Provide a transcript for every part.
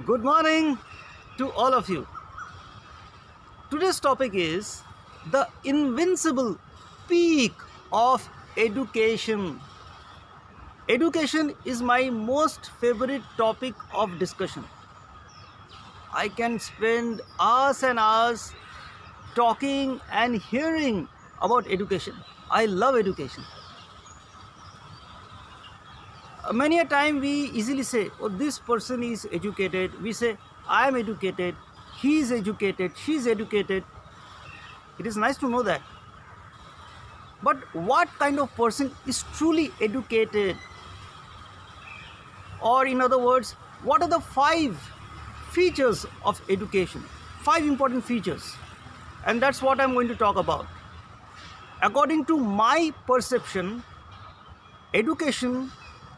Good morning to all of you. Today's topic is the invincible peak of education. Education is my most favorite topic of discussion. I can spend hours and hours talking and hearing about education. I love education. Many a time we easily say, oh, this person is educated. We say, I am educated, he is educated, she is educated. It is nice to know that. But what kind of person is truly educated? Or in other words, what are the 5 features of education? 5 important features. And that's what I'm going to talk about. According to my perception, education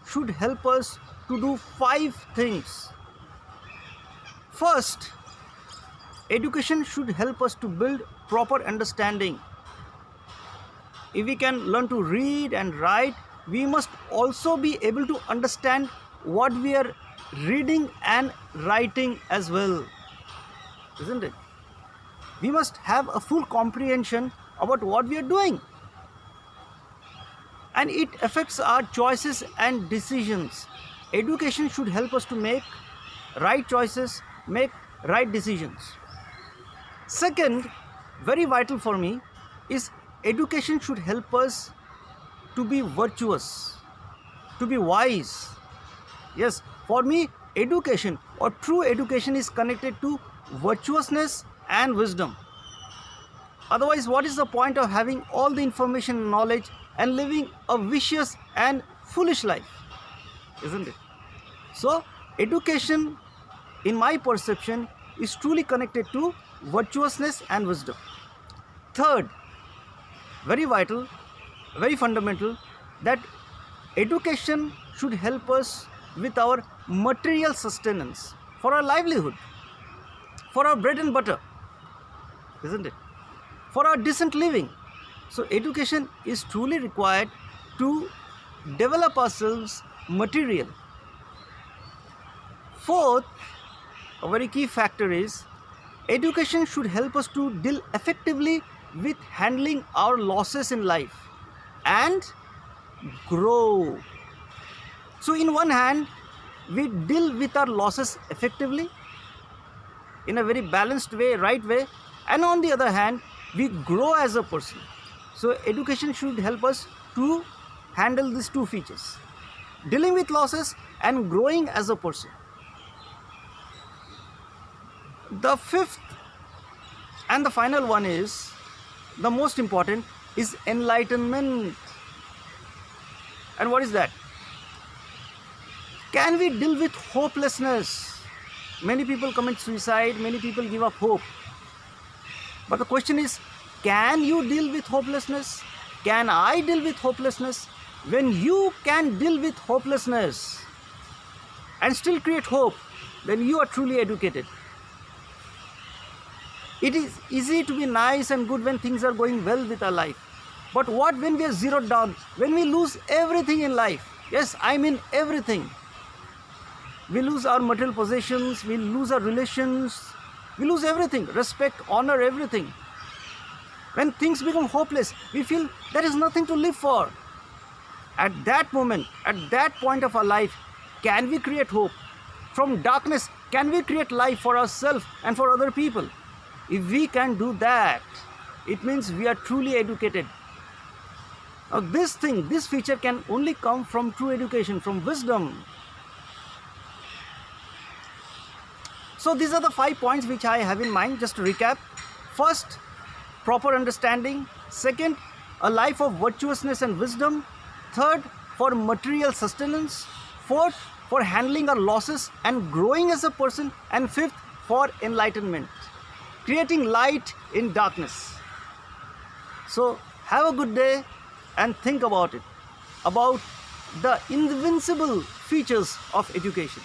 should help us to do 5 things. First, education should help us to build proper understanding. If we can learn to read and write, we must also be able to understand what we are reading and writing as well, isn't it? We must have a full comprehension about what we are doing. And it affects our choices and decisions. Education should help us to make right choices, make right decisions. Second, very vital for me, is education should help us to be virtuous, to be wise. Yes, for me, education or true education is connected to virtuousness and wisdom. Otherwise, what is the point of having all the information and knowledge and living a vicious and foolish life, isn't it? So, education, in my perception, is truly connected to virtuousness and wisdom. Third, very vital, very fundamental, that education should help us with our material sustenance, for our livelihood, for our bread and butter, isn't it? For our decent living. So education is truly required to develop ourselves material. Fourth, a very key factor is education should help us to deal effectively with handling our losses in life and grow. So in one hand, we deal with our losses effectively in a very balanced way, right way, and on the other hand, we grow as a person. So education should help us to handle these 2 features, dealing with losses and growing as a person. The 5th and the final one is, the most important, is enlightenment. And what is that? Can we deal with hopelessness? Many people commit suicide, many people give up hope. But the question is, can you deal with hopelessness? Can I deal with hopelessness? When you can deal with hopelessness and still create hope, then you are truly educated. It is easy to be nice and good when things are going well with our life. But what when we are zeroed down? When we lose everything in life? Yes, I mean everything. We lose our material possessions, we lose our relations, we lose everything, respect, honor, everything. When things become hopeless, we feel there is nothing to live for. At that moment, at that point of our life, can we create hope? From darkness, can we create life for ourselves and for other people? If we can do that, it means we are truly educated. Now this feature can only come from true education, from wisdom. So these are the 5 points which I have in mind, just to recap. First, proper understanding. Second, a life of virtuousness and wisdom. Third, for material sustenance. Fourth, for handling our losses and growing as a person. And fifth, for enlightenment, creating light in darkness. So have a good day and think about it, about the invincible features of education.